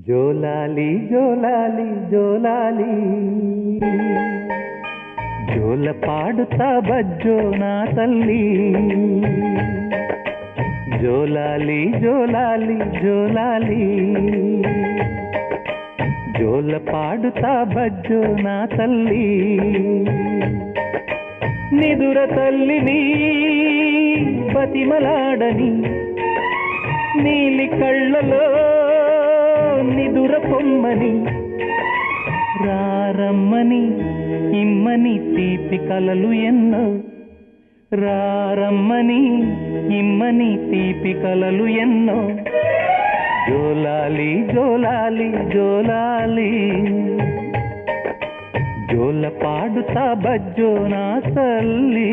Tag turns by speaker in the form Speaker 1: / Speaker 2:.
Speaker 1: జోలాలి జోలాలి జోలాలి జోల పాడుతా బజ్జో నా తల్లి. జోలాలి జోలాలి జోలాలి జోల పాడుతా బజ్జో నా తల్లి. నిదుర తల్లిని బతిమలాడని నీలి కళ్ళలో నిదుర పొమ్మని రారమ్మని ఇమ్మని తీపి కలలు ఎన్నో. రారమ్మని ఇమ్మని తీపి కలలు ఎన్నో. జోలాలి జోలాలి జోలాలి జోల పాడుతా బజ్జో నా తల్లి.